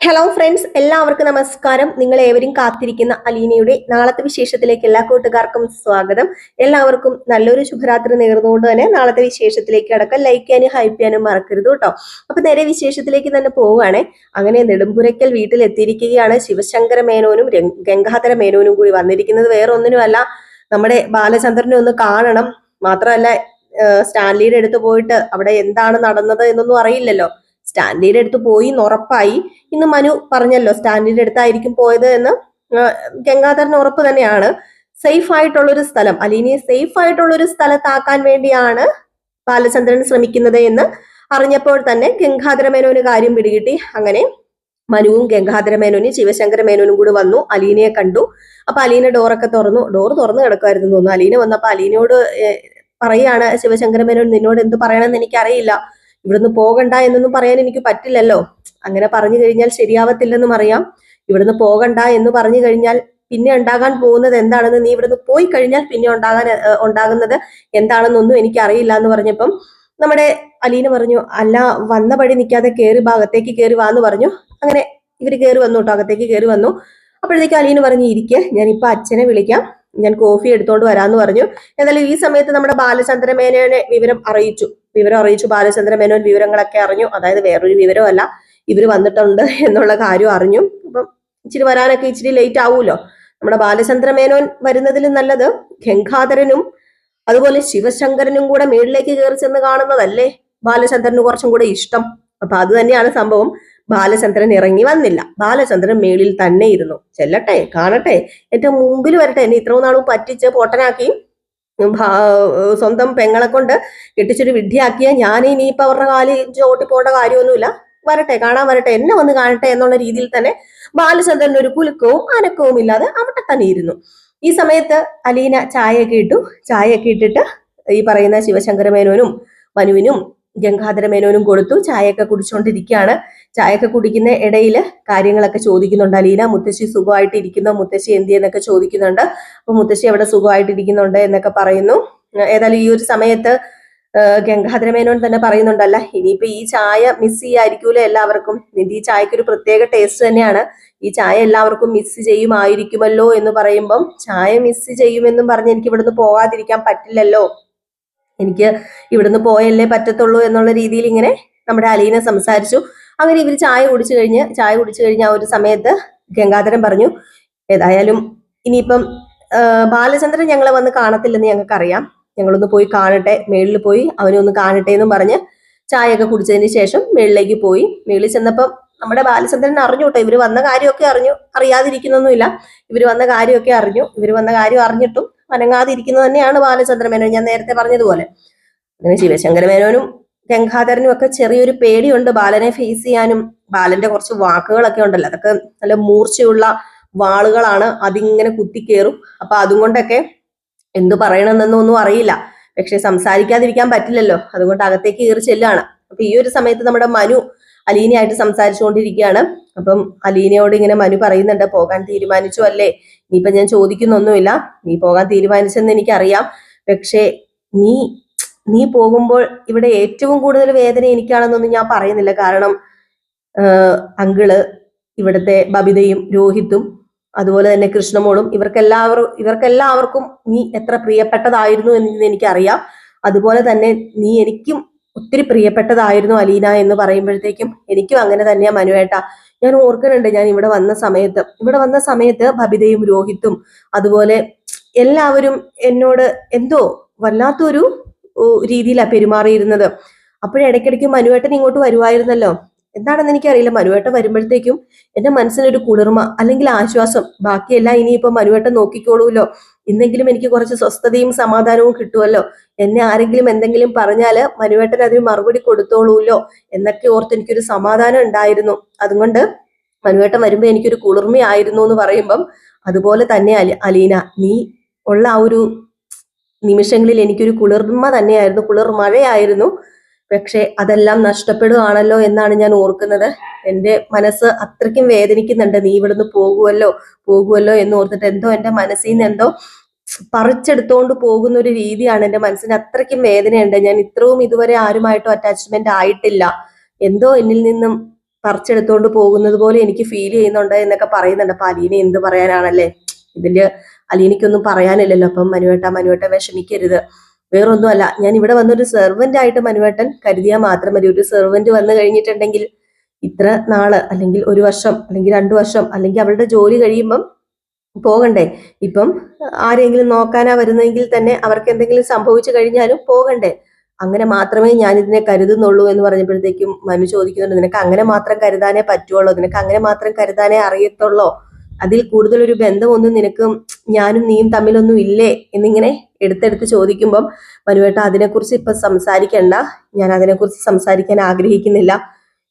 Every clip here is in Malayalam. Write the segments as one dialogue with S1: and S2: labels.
S1: ഹലോ ഫ്രണ്ട്സ്, എല്ലാവർക്കും നമസ്കാരം. നിങ്ങൾ ഏവരും കാത്തിരിക്കുന്ന അലീനയുടെ നാളത്തെ വിശേഷത്തിലേക്ക് എല്ലാ കൂട്ടുകാർക്കും സ്വാഗതം. എല്ലാവർക്കും നല്ലൊരു ശുഭരാത്രി നേർന്നുകൊണ്ട് തന്നെ നാളത്തെ വിശേഷത്തിലേക്ക് അടക്കം ലൈക്ക് ചെയ്യാനും ഹൈപ്പ് ചെയ്യാനും മറക്കരുത് കേട്ടോ. അപ്പൊ നേരെ വിശേഷത്തിലേക്ക് തന്നെ പോവുകയാണെ. അങ്ങനെ നെടുമ്പുരയ്ക്കൽ വീട്ടിൽ എത്തിയിരിക്കുകയാണ് ശിവശങ്കര മേനോനും ഗംഗാധര മേനോനും കൂടി വന്നിരിക്കുന്നത്. വേറെ ഒന്നിനുമല്ല, നമ്മുടെ ബാലചന്ദ്രനെ ഒന്ന് കാണണം. മാത്രമല്ല, സ്റ്റാൻലിയുടെ അടുത്ത് പോയിട്ട് അവിടെ എന്താണ് നടന്നത് എന്നൊന്നും അറിയില്ലല്ലോ. സ്റ്റാൻലിയുടെ അടുത്ത് പോയി ഉറപ്പായി. ഇന്ന് മനു പറഞ്ഞല്ലോ സ്റ്റാൻലിയുടെ അടുത്തായിരിക്കും പോയത് എന്ന്. ഗംഗാധരന് ഉറപ്പ് തന്നെയാണ്. സേഫ് ആയിട്ടുള്ള ഒരു സ്ഥലം, അലീനയെ സേഫ് ആയിട്ടുള്ള ഒരു സ്ഥലത്താക്കാൻ വേണ്ടിയാണ് ബാലചന്ദ്രൻ ശ്രമിക്കുന്നത് എന്ന് അറിഞ്ഞപ്പോൾ തന്നെ ഗംഗാധര മേനോന് കാര്യം പിടികിട്ടി. അങ്ങനെ മനുവും ഗംഗാധര മേനോനും ശിവശങ്കര മേനോനും കൂടി വന്നു. അലീനയെ കണ്ടു. അപ്പൊ അലീന ഡോറൊക്കെ ഡോർ തുറന്നു കിടക്കുമായിരുന്നു തോന്നുന്നു. അലീന വന്നപ്പോ അലീനയോട് പറയാണ് ശിവശങ്കര മേനോൻ, നിന്നോട് എന്ത് പറയണമെന്ന് എനിക്കറിയില്ല. ഇവിടുന്ന് പോകണ്ട എന്നൊന്നും പറയാൻ എനിക്ക് പറ്റില്ലല്ലോ. അങ്ങനെ പറഞ്ഞു കഴിഞ്ഞാൽ ശരിയാവത്തില്ലെന്നും അറിയാം. ഇവിടുന്ന് പോകണ്ട എന്ന് പറഞ്ഞു കഴിഞ്ഞാൽ പിന്നെ ഉണ്ടാകാൻ പോകുന്നത് എന്താണെന്ന്, നീ ഇവിടുന്ന് പോയി കഴിഞ്ഞാൽ പിന്നെ ഉണ്ടാകുന്നത് എന്താണെന്നൊന്നും എനിക്ക് അറിയില്ല എന്ന് പറഞ്ഞപ്പം നമ്മുടെ അലീന പറഞ്ഞു, അല്ല വന്ന പടി നിൽക്കാതെ ഭാഗത്തേക്ക് കയറി വാന്ന് പറഞ്ഞു. അങ്ങനെ ഇവര് കയറി വന്നു കേട്ടോ, അകത്തേക്ക് കയറി വന്നു. അപ്പോഴത്തേക്ക് അലീന പറഞ്ഞു, ഇരിക്കെ, ഞാൻ ഇപ്പൊ അച്ഛനെ വിളിക്കാം, ഞാൻ കോഫി എടുത്തോണ്ട് വരാന്ന് പറഞ്ഞു. എന്നാലും ഈ സമയത്ത് നമ്മുടെ ബാലചന്ദ്ര മേനോനെ വിവരം അറിയിച്ചു. ബാലചന്ദ്ര മേനോൻ വിവരങ്ങളൊക്കെ അറിഞ്ഞു. അതായത് വേറൊരു വിവരമല്ല, ഇവര് വന്നിട്ടുണ്ട് എന്നുള്ള കാര്യം അറിഞ്ഞു. അപ്പം ഇച്ചിരി വരാനൊക്കെ ഇച്ചിരി ലേറ്റ് ആവൂലോ. നമ്മുടെ ബാലചന്ദ്ര മേനോൻ വരുന്നതിലും നല്ലത് ഗംഗാധരനും അതുപോലെ ശിവശങ്കരനും കൂടെ മേളിലേക്ക് കയറി ചെന്ന് കാണുന്നതല്ലേ ബാലചന്ദ്രന് കുറച്ചും കൂടെ ഇഷ്ടം. അപ്പൊ അത് തന്നെയാണ് സംഭവം. ബാലചന്ദ്രൻ ഇറങ്ങി വന്നില്ല. ബാലചന്ദ്രൻ മേളിൽ തന്നെ ഇരുന്നു. ചെല്ലട്ടെ, കാണട്ടെ, എന്റെ മുമ്പിൽ വരട്ടെ. എന്നെ ഇത്രയും നാളും പറ്റിച്ച് പൊട്ടനാക്കി സ്വന്തം പെങ്ങളെ കൊണ്ട് കെട്ടിച്ചൊരു വിഡ്ഢിയാക്കിയ ഞാൻ ഇനിയിപ്പോ അവരുടെ കാലിൽ ചോട്ടി പോകേണ്ട കാര്യമൊന്നുമില്ല. വരട്ടെ, കാണാൻ വരട്ടെ, എന്നെ വന്ന് കാണട്ടെ എന്നുള്ള രീതിയിൽ തന്നെ ബാലചന്ദ്രൻ ഒരു കുലുക്കവും അനക്കവും ഇല്ലാതെ അവിടെ തന്നെ ഇരുന്നു. ഈ സമയത്ത് അലീന ചായയൊക്കെ ഇട്ടിട്ട് ഈ പറയുന്ന ശിവശങ്കര മേനോനും മനുവിനും ഗംഗാധര മേനോനും കൊടുത്തു. ചായയൊക്കെ കുടിച്ചുകൊണ്ടിരിക്കുകയാണ്. ചായയൊക്കെ കുടിക്കുന്ന ഇടയിൽ കാര്യങ്ങളൊക്കെ ചോദിക്കുന്നുണ്ട് അലീന. മുത്തശ്ശി സുഖമായിട്ട് ഇരിക്കുന്നോ, മുത്തശ്ശി എന്തിയെന്നൊക്കെ ചോദിക്കുന്നുണ്ട്. അപ്പൊ മുത്തശ്ശി എവിടെ സുഖമായിട്ടിരിക്കുന്നുണ്ട് എന്നൊക്കെ പറയുന്നു. ഏതായാലും ഈ ഒരു സമയത്ത് ഗംഗാധര മേനോൻ തന്നെ പറയുന്നുണ്ടല്ല, ഇനിയിപ്പോ ഈ ചായ മിസ് ചെയ്യായിരിക്കൂലോ എല്ലാവർക്കും. ഈ ചായക്ക് ഒരു പ്രത്യേക ടേസ്റ്റ് തന്നെയാണ്. ഈ ചായ എല്ലാവർക്കും മിസ് ചെയ്യുമായിരിക്കുമല്ലോ എന്ന് പറയുമ്പം, ചായ മിസ് ചെയ്യുമെന്നും പറഞ്ഞ് എനിക്ക് ഇവിടുന്ന് പോകാതിരിക്കാൻ പറ്റില്ലല്ലോ, എനിക്ക് ഇവിടുന്ന് പോയല്ലേ പറ്റത്തുള്ളൂ എന്നുള്ള രീതിയിൽ ഇങ്ങനെ നമ്മുടെ അലീന സംസാരിച്ചു. അങ്ങനെ ഇവർ ചായ കുടിച്ചു കഴിഞ്ഞ ആ ഒരു സമയത്ത് ഗംഗാധരൻ പറഞ്ഞു, ഏതായാലും ഇനിയിപ്പം ബാലചന്ദ്രൻ ഞങ്ങളെ വന്ന് കാണത്തില്ലെന്ന് ഞങ്ങൾക്കറിയാം, ഞങ്ങളൊന്ന് പോയി കാണട്ടെ, മേളിൽ പോയി അവനെ ഒന്ന് കാണട്ടെ എന്നും പറഞ്ഞ് ചായയൊക്കെ കുടിച്ചതിന് ശേഷം മേളിലേക്ക് പോയി. മേളിൽ ചെന്നപ്പം നമ്മുടെ ബാലചന്ദ്രൻ അറിഞ്ഞു കേട്ടോ, ഇവര് വന്ന കാര്യമൊക്കെ അറിയാതിരിക്കുന്നൊന്നുമില്ല. ഇവര് വന്ന കാര്യം അറിഞ്ഞിട്ടും അനങ്ങാതിരിക്കുന്നത് തന്നെയാണ് ബാലചന്ദ്ര മേനോൻ, ഞാൻ നേരത്തെ പറഞ്ഞതുപോലെ. അങ്ങനെ ശിവശങ്കര മേനോനും ഗംഗാധരനും ഒക്കെ ചെറിയൊരു പേടിയുണ്ട് ബാലനെ ഫേസ് ചെയ്യാനും. ബാലന്റെ കുറച്ച് വാക്കുകളൊക്കെ ഉണ്ടല്ലോ, അതൊക്കെ നല്ല മൂർച്ചയുള്ള വാളുകളാണ്, അതിങ്ങനെ കുത്തിക്കേറും. അപ്പൊ അതും കൊണ്ടൊക്കെ എന്തു പറയണമെന്നൊന്നും അറിയില്ല. പക്ഷെ സംസാരിക്കാതിരിക്കാൻ പറ്റില്ലല്ലോ, അതുകൊണ്ട് അകത്തേക്ക് കയറി ചെല്ലാണ്. അപ്പൊ ഈ ഒരു സമയത്ത് നമ്മുടെ മനു അലീനയായിട്ട് സംസാരിച്ചുകൊണ്ടിരിക്കുകയാണ്. അപ്പം അലീനയോട് ഇങ്ങനെ മനു പറയുന്നുണ്ട്, പോകാൻ തീരുമാനിച്ചു അല്ലേ? ഇനിയിപ്പൊ ഞാൻ ചോദിക്കുന്നൊന്നുമില്ല, നീ പോകാൻ തീരുമാനിച്ചെന്ന് എനിക്കറിയാം. പക്ഷേ നീ പോകുമ്പോൾ ഇവിടെ ഏറ്റവും കൂടുതൽ വേദന എനിക്കാണെന്നൊന്നും ഞാൻ പറയുന്നില്ല. കാരണം അങ്കിള്, ഇവിടുത്തെ ബബിതയും രോഹിത്തും അതുപോലെ തന്നെ കൃഷ്ണമോളും ഇവർക്കെല്ലാവർക്കും നീ എത്ര പ്രിയപ്പെട്ടതായിരുന്നു എന്ന് എനിക്കറിയാം. അതുപോലെ തന്നെ നീ എനിക്കും ഒത്തിരി പ്രിയപ്പെട്ടതായിരുന്നു അലീന എന്ന് പറയുമ്പോഴത്തേക്കും എനിക്കും അങ്ങനെ തന്നെയാ മനുവേട്ട. ഞാൻ ഓർക്കുന്നുണ്ട്, ഞാൻ ഇവിടെ വന്ന സമയത്ത് ബബിതയും രോഹിത്തും അതുപോലെ എല്ലാവരും എന്നോട് എന്തോ വല്ലാത്തൊരു രീതിയിലാണ് പെരുമാറിയിരുന്നത്. അപ്പോഴിടയ്ക്കിടയ്ക്ക് മനുവേട്ടൻ ഇങ്ങോട്ട് വരുമായിരുന്നല്ലോ. എന്താണെന്ന് എനിക്കറിയില്ല, മനുവേട്ടൻ വരുമ്പോഴത്തേക്കും എന്റെ മനസ്സിനൊരു കുളിർമ അല്ലെങ്കിൽ ആശ്വാസം. ബാക്കിയെല്ലാം ഇനിയിപ്പോ മനുവേട്ടൻ നോക്കിക്കോളൂല്ലോ, ഇന്നെങ്കിലും എനിക്ക് കുറച്ച് സ്വസ്ഥതയും സമാധാനവും കിട്ടുമല്ലോ. എന്നെ ആരെങ്കിലും എന്തെങ്കിലും പറഞ്ഞാല് മനുവേട്ടൻ അതിന് മറുപടി കൊടുത്തോളൂല്ലോ എന്നൊക്കെ ഓർത്ത് എനിക്കൊരു സമാധാനം ഉണ്ടായിരുന്നു. അതുകൊണ്ട് മനുവേട്ടൻ വരുമ്പോ എനിക്കൊരു കുളിർമയായിരുന്നു എന്ന് പറയുമ്പം, അതുപോലെ തന്നെ അലീന, നീ ഉള്ള ആ ഒരു നിമിഷങ്ങളിൽ എനിക്കൊരു കുളിർമ തന്നെയായിരുന്നു, കുളിർ മഴയായിരുന്നു. പക്ഷെ അതെല്ലാം നഷ്ടപ്പെടുകയാണല്ലോ എന്നാണ് ഞാൻ ഓർക്കുന്നത്. എൻ്റെ മനസ്സ് അത്രയ്ക്കും വേദനിക്കുന്നുണ്ട്. നീ ഇവിടുന്ന് പോകുമല്ലോ എന്ന് ഓർത്തിട്ട് എന്തോ എൻ്റെ മനസ്സിൽ നിന്ന് എന്തോ പറിച്ചെടുത്തോണ്ട് പോകുന്ന ഒരു രീതിയാണ്. എൻ്റെ മനസ്സിന് അത്രയ്ക്കും വേദനയുണ്ട്. ഞാൻ ഇത്രയും ഇതുവരെ ആരുമായിട്ടും അറ്റാച്ച്മെന്റ് ആയിട്ടില്ല. എന്തോ എന്നിൽ നിന്നും പറിച്ചെടുത്തോണ്ട് പോകുന്നത് പോലെ എനിക്ക് ഫീൽ ചെയ്യുന്നുണ്ട് എന്നൊക്കെ പറയുന്നുണ്ട്. അപ്പൊ അലീന എന്ത് പറയാനാണല്ലേ, ഇതില് അലീനയ്ക്കൊന്നും പറയാനില്ലല്ലോ. അപ്പം മനുവേട്ട വിഷമിക്കരുത്, വേറൊന്നുമല്ല, ഞാൻ ഇവിടെ വന്നൊരു സെർവന്റ് ആയിട്ട് മനുവേട്ടൻ കരുതിയാൽ മാത്രം മതി. ഒരു സെർവന്റ് വന്നു കഴിഞ്ഞിട്ടുണ്ടെങ്കിൽ ഇത്ര നാള് അല്ലെങ്കിൽ 1 വർഷം അല്ലെങ്കിൽ 2 വർഷം അല്ലെങ്കിൽ അവളുടെ ജോലി കഴിയുമ്പം പോകണ്ടേ. ഇപ്പം ആരെങ്കിലും നോക്കാനാ വരുന്നതെങ്കിൽ തന്നെ അവർക്ക് എന്തെങ്കിലും സംഭവിച്ചു കഴിഞ്ഞാലും പോകണ്ടേ. അങ്ങനെ മാത്രമേ ഞാൻ ഇതിനെ കരുതുന്നുള്ളൂ എന്ന് പറഞ്ഞപ്പോഴത്തേക്കും മനു ചോദിക്കുന്നുണ്ട്, നിനക്ക് അങ്ങനെ മാത്രം കരുതാനേ പറ്റുള്ളൂ, നിനക്ക് അങ്ങനെ മാത്രം കരുതാനേ അറിയത്തുള്ളോ, അതിൽ കൂടുതലൊരു ബന്ധമൊന്നും നിനക്കും ഞാനും നീയും തമ്മിലൊന്നും ഇല്ലേ എന്നിങ്ങനെ എടുത്തെടുത്ത് ചോദിക്കുമ്പം മനുവേട്ട അതിനെക്കുറിച്ച് ഇപ്പൊ സംസാരിക്കണ്ട, ഞാൻ അതിനെക്കുറിച്ച് സംസാരിക്കാൻ ആഗ്രഹിക്കുന്നില്ല,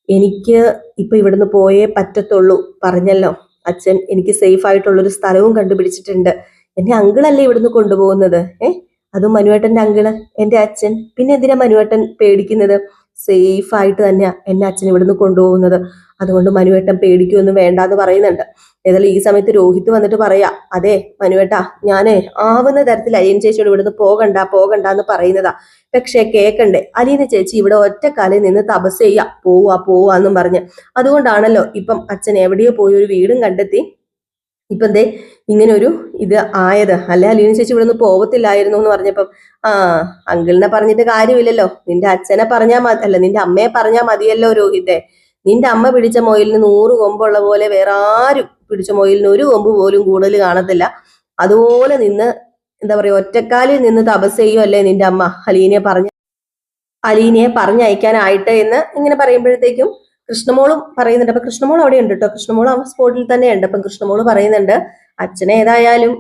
S1: എനിക്ക് ഇപ്പൊ ഇവിടുന്ന് പോയേ പറ്റത്തുള്ളൂ, പറഞ്ഞല്ലോ അച്ഛൻ എനിക്ക് സേഫ് ആയിട്ടുള്ളൊരു സ്ഥലവും കണ്ടുപിടിച്ചിട്ടുണ്ട്. എന്നെ അങ്കിളല്ലേ ഇവിടുന്ന് കൊണ്ടുപോകുന്നത്, അതും മനുവേട്ടന്റെ അങ്കിള്, എന്റെ അച്ഛൻ, പിന്നെ എന്തിനാ മനുവേട്ടൻ പേടിക്കുന്നത്? സേഫ് ആയിട്ട് തന്നെയാ എന്നെ അച്ഛൻ ഇവിടുന്ന് കൊണ്ടുപോകുന്നത്, അതുകൊണ്ട് മനുവേട്ടൻ പേടിക്കൊന്നും വേണ്ടാന്ന് പറയുന്നുണ്ട്. ഏതായാലും ഈ സമയത്ത് രോഹിത് വന്നിട്ട് പറയാ, അതെ മനുവേട്ടാ, ഞാനേ ആവുന്ന തരത്തിൽ അലീന ചേച്ചിയോട് ഇവിടുന്ന് പോകണ്ട എന്ന് പറയുന്നതാ, പക്ഷെ കേക്കണ്ടേ, അലീന ചേച്ചി ഇവിടെ ഒറ്റക്കാലിൽ നിന്ന് തപസ് ചെയ്യാ, പോവാന്നും പറഞ്ഞ്. അതുകൊണ്ടാണല്ലോ ഇപ്പം അച്ഛൻ എവിടെയോ പോയി ഒരു വീടും കണ്ടെത്തി ഇപ്പൊ എന്തേ ഇങ്ങനെ ഒരു ഇത് ആയത്. അല്ലെ അലീന ചേച്ചി ഇവിടെ നിന്ന് പോകത്തില്ലായിരുന്നു എന്ന് പറഞ്ഞപ്പം, അങ്കിളിനെ പറഞ്ഞിട്ട് കാര്യമില്ലല്ലോ, നിന്റെ അച്ഛനെ പറഞ്ഞാ മതി, അല്ല നിന്റെ അമ്മയെ പറഞ്ഞാ മതിയല്ലോ രോഹിത്തെ. നിന്റെ അമ്മ പിടിച്ച മൊയിലിന് 100 കൊമ്പുള്ള പോലെ വേറെ ആരും പിടിച്ച മൊയിലിന് 1 കൊമ്പ് പോലും കൂടുതൽ കാണത്തില്ല. അതുപോലെ നിന്ന് എന്താ പറയാ, ഒറ്റക്കാലിൽ നിന്ന് തപസ് ചെയ്യുമല്ലേ നിന്റെ അമ്മ അലീനയെ പറഞ്ഞയക്കാനായിട്ട് എന്ന് ഇങ്ങനെ പറയുമ്പോഴത്തേക്കും കൃഷ്ണമോളും പറയുന്നുണ്ട്. അപ്പൊ കൃഷ്ണമോൾ അവിടെ ഉണ്ട് കേട്ടോ, കൃഷ്ണമോൾ ആ സ്പോട്ടിൽ തന്നെ ഉണ്ട്. അപ്പം കൃഷ്ണമോള് പറയുന്നുണ്ട്, അച്ഛനെ ഏതായാലും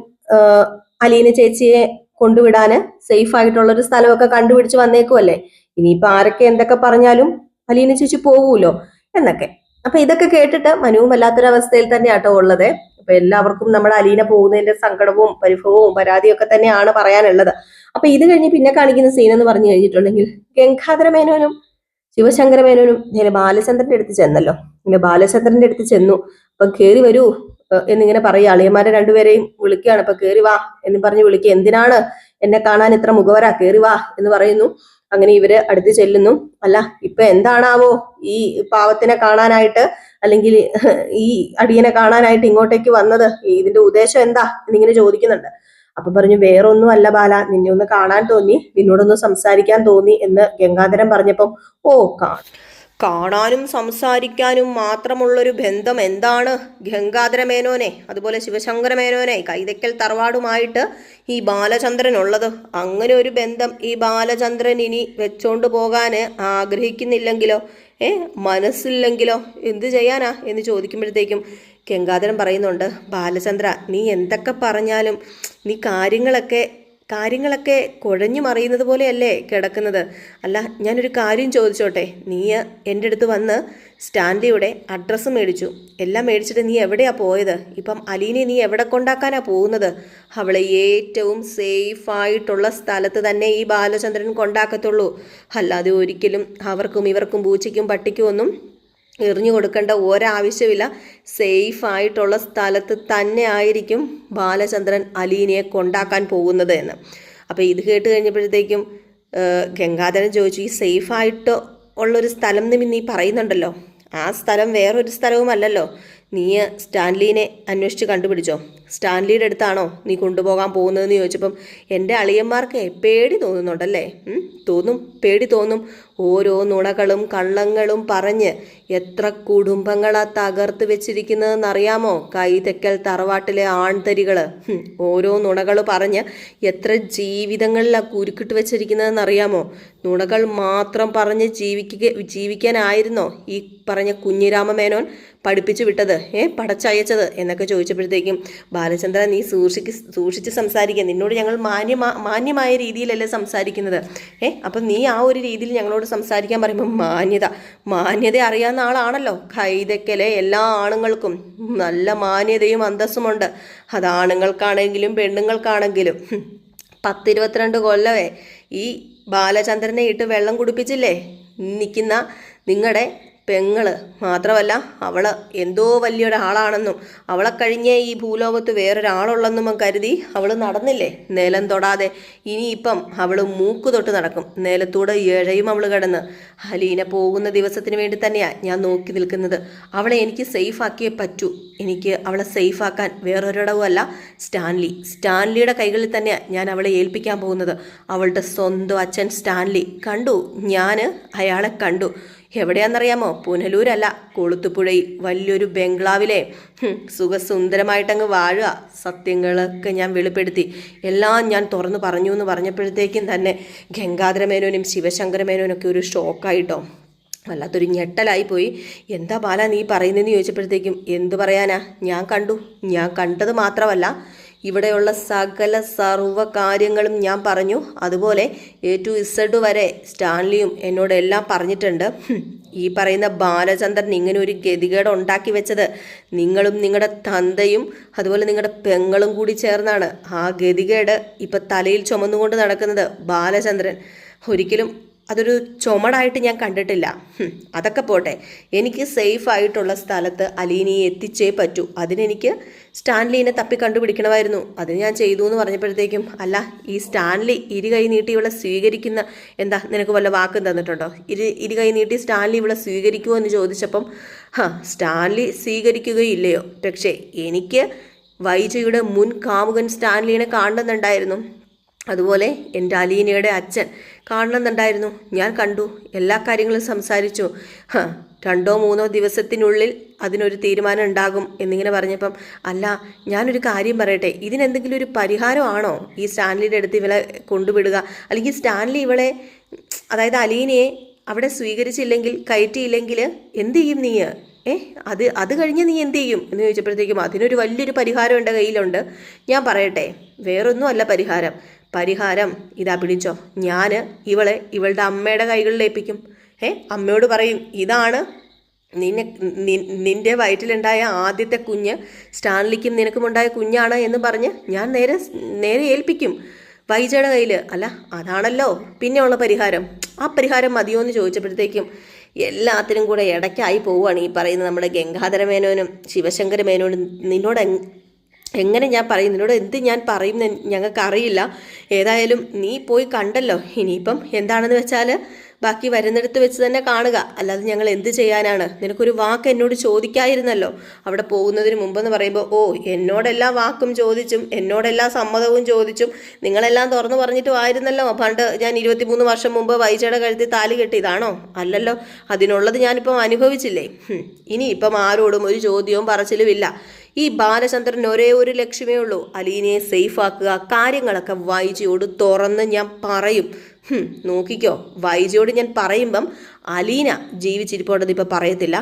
S1: അലീന ചേച്ചിയെ കൊണ്ടുവിടാന് സേഫ് ആയിട്ടുള്ള ഒരു സ്ഥലമൊക്കെ കണ്ടുപിടിച്ച് വന്നേക്കുമല്ലേ, ഇനിയിപ്പൊ ആരൊക്കെ എന്തൊക്കെ പറഞ്ഞാലും അലീന ചേച്ചി പോകൂലോ എന്നൊക്കെ. അപ്പൊ ഇതൊക്കെ കേട്ടിട്ട് മനുവും വല്ലാത്തൊരവസ്ഥയിൽ തന്നെയാട്ടോ ഉള്ളത്. അപ്പൊ എല്ലാവർക്കും നമ്മുടെ അലീന പോകുന്നതിന്റെ സങ്കടവും പരിഭവവും പരാതിയും ഒക്കെ തന്നെയാണ് പറയാനുള്ളത്. അപ്പൊ ഇത് കഴിഞ്ഞ് പിന്നെ കാണിക്കുന്ന സീൻ എന്ന് പറഞ്ഞു കഴിഞ്ഞിട്ടുണ്ടെങ്കിൽ ഗംഗാധര മേനോനും ശിവശങ്കര മേനോനും നേരെ ബാലചന്ദ്രന്റെ അടുത്ത് ചെന്നല്ലോ. ഇങ്ങനെ ബാലചന്ദ്രന്റെ അടുത്ത് ചെന്നു. അപ്പൊ കേറി വരൂ എന്നിങ്ങനെ പറയുക, അളിയന്മാരെ രണ്ടുപേരെയും വിളിക്കുകയാണ്. അപ്പൊ കേറി വാ എന്ന് പറഞ്ഞ് വിളിക്കുക, എന്തിനാണ് എന്നെ കാണാൻ ഇത്ര മുഖവര, കേറി വാ എന്ന് പറയുന്നു. അങ്ങനെ ഇവര് അടുത്ത് ചെല്ലുന്നു. അല്ല ഇപ്പൊ എന്താണാവോ ഈ പാവത്തിനെ കാണാനായിട്ട് അല്ലെങ്കിൽ ഈ അടിയനെ കാണാനായിട്ട് ഇങ്ങോട്ടേക്ക് വന്നത്, ഇതിന്റെ ഉദ്ദേശം എന്താ എന്നിങ്ങനെ ചോദിക്കുന്നുണ്ട്. അപ്പൊ പറഞ്ഞു, വേറൊന്നും അല്ല ബാല, നിന്നെ ഒന്ന് കാണാൻ തോന്നി, നിന്നോടൊന്ന് സംസാരിക്കാൻ തോന്നി എന്ന് ഗംഗാധരൻ പറഞ്ഞപ്പം, ഓ കാണാനും സംസാരിക്കാനും മാത്രമുള്ളൊരു ബന്ധം എന്താണ് ഗംഗാധര മേനോനെ അതുപോലെ ശിവശങ്കര മേനോനെ കൈതക്കൽ തറവാടുമായിട്ട് ഈ ബാലചന്ദ്രനുള്ളത്? അങ്ങനെ ഒരു ബന്ധം ഈ ബാലചന്ദ്രൻ ഇനി വെച്ചോണ്ട് പോകാൻ ആഗ്രഹിക്കുന്നില്ലെങ്കിലോ, മനസ്സില്ലെങ്കിലോ എന്ത് ചെയ്യാനാ എന്ന് ചോദിക്കുമ്പോഴത്തേക്കും ഗംഗാധരൻ പറയുന്നുണ്ട്, ബാലചന്ദ്ര നീ എന്തൊക്കെ പറഞ്ഞാലും നീ കാര്യങ്ങളൊക്കെ കുഴഞ്ഞു മറിയുന്നത് പോലെയല്ലേ കിടക്കുന്നത്. അല്ല ഞാനൊരു കാര്യം ചോദിച്ചോട്ടെ, നീ എൻ്റെ അടുത്ത് വന്ന് സ്റ്റാൻലിയുടെ അഡ്രസ്സ് മേടിച്ചു, എല്ലാം മേടിച്ചിട്ട് നീ എവിടെയാ പോയത്? ഇപ്പം അലീനെ നീ എവിടെ കൊണ്ടാക്കാനാ പോകുന്നത്? അവളെ ഏറ്റവും സേഫായിട്ടുള്ള സ്ഥലത്ത് തന്നെ ഈ ബാലചന്ദ്രൻ കൊണ്ടാക്കത്തുള്ളൂ, അല്ലാതെ ഒരിക്കലും അവർക്കും ഇവർക്കും പൂച്ചയ്ക്കും പട്ടിക്കും ഒന്നും എറിഞ്ഞു കൊടുക്കേണ്ട ഒരാവശ്യമില്ല. സേഫ് ആയിട്ടുള്ള സ്ഥലത്ത് തന്നെ ആയിരിക്കും ബാലചന്ദ്രൻ അലീനയെ കൊണ്ടാക്കാൻ പോകുന്നത് എന്ന്. അപ്പോൾ ഇത് കേട്ട് കഴിഞ്ഞപ്പോഴത്തേക്കും ഗംഗാധരൻ ചോദിച്ചു, ഈ സേഫായിട്ട് ഉള്ളൊരു സ്ഥലം നീ പറയുന്നുണ്ടല്ലോ, ആ സ്ഥലം വേറൊരു സ്ഥലവുമല്ലല്ലോ, നീ സ്റ്റാൻലീനെ അന്വേഷിച്ച് കണ്ടുപിടിച്ചോ? സ്റ്റാൻലിയുടെ അടുത്താണോ നീ കൊണ്ടുപോകാൻ പോകുന്നതെന്ന് ചോദിച്ചപ്പം എൻ്റെ അളിയന്മാർക്ക് പേടി തോന്നുന്നുണ്ടല്ലേ? പേടി തോന്നും. ഓരോ നുണകളും കള്ളങ്ങളും പറഞ്ഞ് എത്ര കുടുംബങ്ങളാ തകർത്ത് വെച്ചിരിക്കുന്നതെന്നറിയാമോ കൈതക്കൽ തറവാട്ടിലെ ആൺതരികൾ? ഓരോ നുണകൾ പറഞ്ഞ് എത്ര ജീവിതങ്ങളിലാണ് കുരുക്കിട്ട് വെച്ചിരിക്കുന്നതെന്നറിയാമോ? നുണകൾ മാത്രം പറഞ്ഞ് ജീവിക്കാനായിരുന്നോ ഈ പറഞ്ഞ കുഞ്ഞിരാമമേനോൻ പഠിപ്പിച്ചു വിട്ടത്, പടച്ചയച്ചത് എന്നൊക്കെ ചോദിച്ചപ്പോഴത്തേക്കും ബാലചന്ദ്രൻ നീ സൂക്ഷിച്ച് സംസാരിക്കുക, നിന്നോട് ഞങ്ങൾ മാന്യമായ രീതിയിലല്ലേ സംസാരിക്കുന്നത്, അപ്പം നീ ആ ഒരു രീതിയിൽ ഞങ്ങളോട് സംസാരിക്കാൻ പറയുമ്പോൾ മാന്യത അറിയാവുന്ന ആളാണല്ലോ. കൈതക്കലെ എല്ലാ ആണുങ്ങൾക്കും നല്ല മാന്യതയും അന്തസ്സുമുണ്ട്, അത് ആണുങ്ങൾക്കാണെങ്കിലും പെണ്ണുങ്ങൾക്കാണെങ്കിലും. 10-22 കൊല്ലമേ ഈ ബാലചന്ദ്രനെ ഇട്ട് വെള്ളം കുടിപ്പിച്ചില്ലേ നിൽക്കുന്ന നിങ്ങളുടെ പെങ്ങള് മാത്രമല്ല അവള് എന്തോ വലിയൊരാളാണെന്നും അവളെ കഴിഞ്ഞേ ഈ ഭൂലോകത്ത് വേറൊരാളുള്ളെന്നും കരുതി അവള് നടന്നില്ലേ നിലം തൊടാതെ. ഇനിയിപ്പം അവള് മൂക്ക് തൊട്ട് നടക്കും, നിലത്തൂടെ ഇഴയും അവള് കിടന്ന്. അലീന പോകുന്ന ദിവസത്തിന് വേണ്ടി തന്നെയാണ് ഞാൻ നോക്കി നിൽക്കുന്നത്. അവളെ എനിക്ക് സേഫ് ആക്കിയേ പറ്റൂ. എനിക്ക് അവളെ സേഫ് ആക്കാൻ വേറൊരിടവും അല്ല, സ്റ്റാൻലിയുടെ കൈകളിൽ തന്നെയാണ് ഞാൻ അവളെ ഏൽപ്പിക്കാൻ പോകുന്നത്. അവളുടെ സ്വന്തം അച്ഛൻ സ്റ്റാൻലി കണ്ടു, ഞാൻ അയാളെ കണ്ടു. എവിടെയാണെന്നറിയാമോ? പുനലൂരല്ല, കൊളുത്തുപുഴയിൽ വലിയൊരു ബംഗ്ലാവിലെ സുഖസുന്ദരമായിട്ടങ്ങ് വാഴുക. സത്യങ്ങളൊക്കെ ഞാൻ വെളിപ്പെടുത്തി, എല്ലാം ഞാൻ തുറന്നു പറഞ്ഞു എന്ന് പറഞ്ഞപ്പോഴത്തേക്കും തന്നെ ഗംഗാധരമേനോനും ശിവശങ്കരമേനോനൊക്കെ ഒരു ഷോക്കായിട്ടോ, വല്ലാത്തൊരു ഞെട്ടലായിപ്പോയി. എന്താ ബാല നീ പറയുന്നതെന്ന് ചോദിച്ചപ്പോഴത്തേക്കും എന്തു പറയാനാ, ഞാൻ കണ്ടത് മാത്രമല്ല ഇവിടെയുള്ള സകല സർവ്വ കാര്യങ്ങളും ഞാൻ പറഞ്ഞു. അതുപോലെ A to Z വരെ സ്റ്റാൻലിയും എന്നോട് എല്ലാം പറഞ്ഞിട്ടുണ്ട്. ഈ പറയുന്ന ബാലചന്ദ്രൻ ഇങ്ങനെ ഒരു ഗതികേട് ഉണ്ടാക്കി വെച്ചത് നിങ്ങളും നിങ്ങളുടെ തന്തയും അതുപോലെ നിങ്ങളുടെ പെങ്ങളും കൂടി ചേർന്നാണ്. ആ ഗതികേട് ഇപ്പം തലയിൽ ചുമന്നുകൊണ്ട് നടക്കുന്നത് ബാലചന്ദ്രൻ. ഒരിക്കലും അതൊരു ചുമടായിട്ട് ഞാൻ കണ്ടിട്ടില്ല. അതൊക്കെ പോട്ടെ, എനിക്ക് സേഫ് ആയിട്ടുള്ള സ്ഥലത്ത് അലീനയെ എത്തിച്ചേ പറ്റൂ. അതിനെനിക്ക് സ്റ്റാൻലിനെ തപ്പി കണ്ടുപിടിക്കണമായിരുന്നു. അത് ഞാൻ ചെയ്തു എന്ന് പറഞ്ഞപ്പോഴത്തേക്കും, അല്ല ഈ സ്റ്റാൻലി കൈ നീട്ടി ഇവളെ സ്വീകരിക്കുന്ന എന്താ നിനക്ക് വല്ല വാക്കും തന്നിട്ടുണ്ടോ? കൈ നീട്ടി സ്റ്റാൻലി ഇവളെ സ്വീകരിക്കുമോ എന്ന് ചോദിച്ചപ്പം സ്റ്റാൻലി സ്വീകരിക്കുകയില്ലയോ, പക്ഷേ എനിക്ക് വൈജയുടെ മുൻ കാമുകൻ സ്റ്റാൻലിനെ കാണുന്നുണ്ടായിരുന്നു. അതുപോലെ എൻ്റെ അലീനയുടെ അച്ഛൻ കാണണമെന്നുണ്ടായിരുന്നു. ഞാൻ കണ്ടു, എല്ലാ കാര്യങ്ങളും സംസാരിച്ചു. 2-3 ദിവസത്തിനുള്ളിൽ അതിനൊരു തീരുമാനം ഉണ്ടാകും എന്നിങ്ങനെ പറഞ്ഞപ്പം, അല്ല ഞാനൊരു കാര്യം പറയട്ടെ, ഇതിനെന്തെങ്കിലും ഒരു പരിഹാരമാണോ ഈ സ്റ്റാൻലിയുടെ അടുത്ത് ഇവളെ കൊണ്ടുവിടുക? അല്ലെങ്കിൽ സ്റ്റാൻലി ഇവളെ, അതായത് അലീനയെ അവിടെ സ്വീകരിച്ചില്ലെങ്കിൽ, കയറ്റിയില്ലെങ്കിൽ എന്ത് ചെയ്യും നീ? അത് കഴിഞ്ഞ് നീ എന്ത് ചെയ്യും എന്ന് ചോദിച്ചപ്പോഴത്തേക്കും, അതിനൊരു വലിയൊരു പരിഹാരം എൻ്റെ കയ്യിലുണ്ട്, ഞാൻ പറയട്ടെ. വേറൊന്നും അല്ല പരിഹാരം ഇതാ പിടിച്ചോ. ഞാൻ ഇവളുടെ അമ്മയുടെ കൈകളിൽ ഏൽപ്പിക്കും. അമ്മയോട് പറയും, ഇതാണ് നിന്റെ വയറ്റിലുണ്ടായ ആദ്യത്തെ കുഞ്ഞ്, സ്റ്റാൻലിക്കും നിനക്കുമുണ്ടായ കുഞ്ഞാണ് എന്ന് പറഞ്ഞ് ഞാൻ നേരെ ഏൽപ്പിക്കും വൈജയുടെ കയ്യിൽ. അല്ല അതാണല്ലോ പിന്നെ ഉള്ള പരിഹാരം. ആ പരിഹാരം മതിയോ എന്ന് ചോദിച്ചപ്പോഴത്തേക്കും എല്ലാത്തിനും കൂടെ ഇടയ്ക്കായി പോവുകയാണ് ഈ പറയുന്നത് നമ്മുടെ ഗംഗാധരമേനോനും ശിവശങ്കരമേനോനും. നിന്നോട് എങ്ങനെ ഞാൻ പറയും, നിന്നോട് എന്ത് ഞാൻ പറയും ഞങ്ങൾക്കറിയില്ല. ഏതായാലും നീ പോയി കണ്ടല്ലോ, ഇനിയിപ്പം എന്താണെന്ന് വെച്ചാൽ ബാക്കി വരുന്നിടത്ത് വെച്ച് തന്നെ കാണുക. അല്ലാതെ ഞങ്ങൾ എന്ത് ചെയ്യാനാണ്? നിനക്കൊരു വാക്ക് എന്നോട് ചോദിക്കായിരുന്നല്ലോ അവിടെ പോകുന്നതിന് മുമ്പെന്ന് പറയുമ്പോൾ, എന്നോടെല്ലാ വാക്കും ചോദിച്ചും എന്നോടെല്ലാ സമ്മതവും ചോദിച്ചും നിങ്ങളെല്ലാം തുറന്നു പറഞ്ഞിട്ടും ആയിരുന്നല്ലോ പണ്ട് ഞാൻ 23 വർഷം മുമ്പ് വൈജയുടെ കഴുത്തിൽ താലി കെട്ടിയതാണോ? അല്ലല്ലോ. അതിനുള്ളത് ഞാനിപ്പം അനുഭവിച്ചില്ലേ. ഇനിയിപ്പം ആരോടും ഒരു ചോദ്യവും പറച്ചിലുമില്ല. ഈ ബാലചന്ദ്രൻ ഒരേ ഒരു ലക്ഷ്യമേ ഉള്ളൂ, അലീനയെ സേഫ് ആക്കുക. കാര്യങ്ങളൊക്കെ വൈജയോട് തുറന്ന് ഞാൻ പറയും. നോക്കിക്കോ, വൈജയോട് ഞാൻ പറയുമ്പം അലീന ജീവിച്ചിരിപ്പോണ്ടെന്ന് ഇപ്പം പറയത്തില്ല.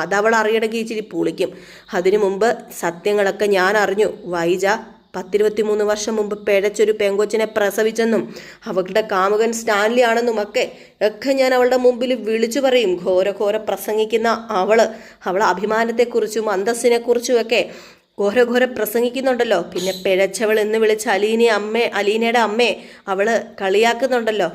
S1: അതവൾ അറിയണമെങ്കിൽ ഇച്ചിരി പുളിക്കും. അതിനു മുമ്പ് സത്യങ്ങളൊക്കെ ഞാൻ അറിഞ്ഞു. വൈജ 10-23 വർഷം മുമ്പ് പിഴച്ചൊരു പെങ്കൊച്ചിനെ പ്രസവിച്ചെന്നും അവളുടെ കാമുകൻ സ്റ്റാൻലി ആണെന്നും ഒക്കെ ഞാൻ അവളുടെ മുമ്പിൽ വിളിച്ചു പറയും. ഘോര പ്രസംഗിക്കുന്ന അവളെ അഭിമാനത്തെക്കുറിച്ചും അന്തസ്സിനെക്കുറിച്ചും ഒക്കെ ഘോര പ്രസംഗിക്കുന്നുണ്ടല്ലോ. പിന്നെ പിഴച്ചവൾ എന്ന് വിളിച്ച അലീനയുടെ അമ്മയെ അവള് കളിയാക്കുന്നുണ്ടല്ലോ.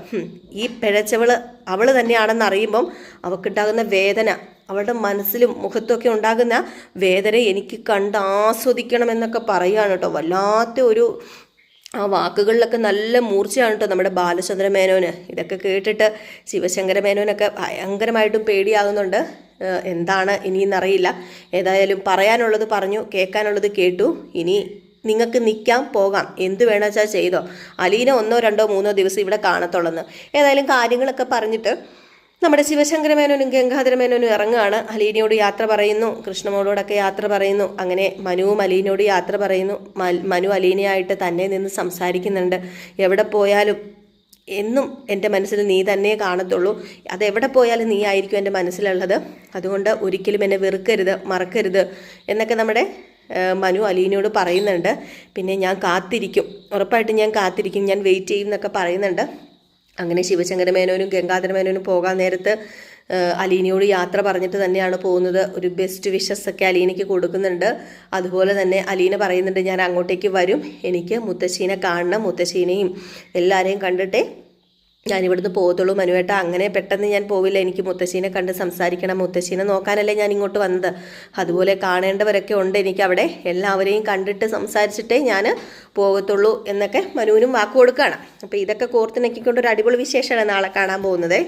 S1: ഈ പിഴച്ചവള് അവള് തന്നെയാണെന്ന് അറിയുമ്പം അവൾക്കുണ്ടാകുന്ന വേദന, അവളുടെ മനസ്സിലും മുഖത്തൊക്കെ ഉണ്ടാകുന്ന വേദന എനിക്ക് ആസ്വദിക്കണമെന്നൊക്കെ പറയുകയാണ് കേട്ടോ. വല്ലാത്ത ഒരു ആ വാക്കുകളിലൊക്കെ നല്ല മൂർച്ചയാണ് കേട്ടോ നമ്മുടെ ബാലചന്ദ്ര മേനോന്. ഇതൊക്കെ കേട്ടിട്ട് ശിവശങ്കര മേനോനൊക്കെ ഭയങ്കരമായിട്ടും പേടിയാകുന്നുണ്ട്. എന്താണ് ഇനിയെന്നറിയില്ല. ഏതായാലും പറയാനുള്ളത് പറഞ്ഞു, കേൾക്കാനുള്ളത് കേട്ടു. ഇനി നിങ്ങൾക്ക് നിൽക്കാം, പോകാം, എന്ത് വേണമെന്ന് വെച്ചാൽ ചെയ്തോ. അലീന 1, 2, 3 ദിവസം ഇവിടെ കാണത്തുള്ളെന്ന്. ഏതായാലും കാര്യങ്ങളൊക്കെ പറഞ്ഞിട്ട് നമ്മുടെ ശിവശങ്കരമേനോനും ഗംഗാധരമേനോനും ഇറങ്ങുകയാണ്. അലീനയോട് യാത്ര പറയുന്നു, കൃഷ്ണമോളോടൊക്കെ യാത്ര പറയുന്നു. അങ്ങനെ മനുവും അലീനയോട് യാത്ര പറയുന്നു. മനു അലീനയായിട്ട് തന്നെ നിന്ന് സംസാരിക്കുന്നുണ്ട്. എവിടെ പോയാലും എന്നും എൻ്റെ മനസ്സിൽ നീ തന്നെ കാണത്തുള്ളൂ, അതെവിടെ പോയാലും നീ ആയിരിക്കും എൻ്റെ മനസ്സിലുള്ളത്. അതുകൊണ്ട് ഒരിക്കലും എന്നെ വെറുക്കരുത്, മറക്കരുത് എന്നൊക്കെ നമ്മുടെ മനു അലീനയോട് പറയുന്നുണ്ട്. പിന്നെ ഞാൻ കാത്തിരിക്കും, ഉറപ്പായിട്ടും ഞാൻ കാത്തിരിക്കും, ഞാൻ വെയിറ്റ് ചെയ്യും എന്നൊക്കെ പറയുന്നുണ്ട്. അങ്ങനെ ശിവശങ്കര മേനോനും ഗംഗാധര മേനോനും പോകാൻ നേരത്ത് അലീനയോട് യാത്ര പറഞ്ഞിട്ട് തന്നെയാണ് പോകുന്നത്. ഒരു ബെസ്റ്റ് വിഷസ് ഒക്കെ അലീനയ്ക്ക് കൊടുക്കുന്നുണ്ട്. അതുപോലെ തന്നെ അലീന പറയുന്നുണ്ട്, ഞാൻ അങ്ങോട്ടേക്ക് വരും, എനിക്ക് മുത്തശ്ശീനെ കാണണം, മുത്തശ്ശീനെയും എല്ലാവരെയും കണ്ടിട്ടേ ഞാനിവിടുന്ന് പോകത്തുള്ളൂ മനുവേട്ട, അങ്ങനെ പെട്ടെന്ന് ഞാൻ പോവില്ല, എനിക്ക് മുത്തശ്ശീനെ കണ്ട് സംസാരിക്കണം, മുത്തശ്ശീനെ നോക്കാനല്ലേ ഞാൻ ഇങ്ങോട്ട് വന്നത്, അതുപോലെ കാണേണ്ടവരൊക്കെ ഉണ്ട് എനിക്ക് അവിടെ, എല്ലാവരെയും കണ്ടിട്ട് സംസാരിച്ചിട്ടേ ഞാൻ പോകത്തുള്ളൂ എന്നൊക്കെ മനുവിനും വാക്ക് കൊടുക്കുകയാണ്. അപ്പോൾ ഇതൊക്കെ കോർത്തിണക്കിക്കൊണ്ട് ഒരു അടിപൊളി വിശേഷമാണ് നാളെ കാണാൻ പോകുന്നത്.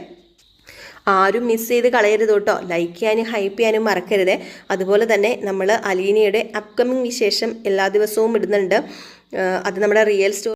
S1: ആരും മിസ് ചെയ്ത് കളയരുത് കേട്ടോ, ലൈക്ക് ചെയ്യാനും ഹൈപ്പ് ചെയ്യാനും മറക്കരുത്. അതുപോലെ തന്നെ നമ്മൾ അലീനയുടെ അപ്കമിങ് വിശേഷം എല്ലാ ദിവസവും ഇടുന്നുണ്ട്. അത് നമ്മുടെ റിയൽ സ്റ്റോറി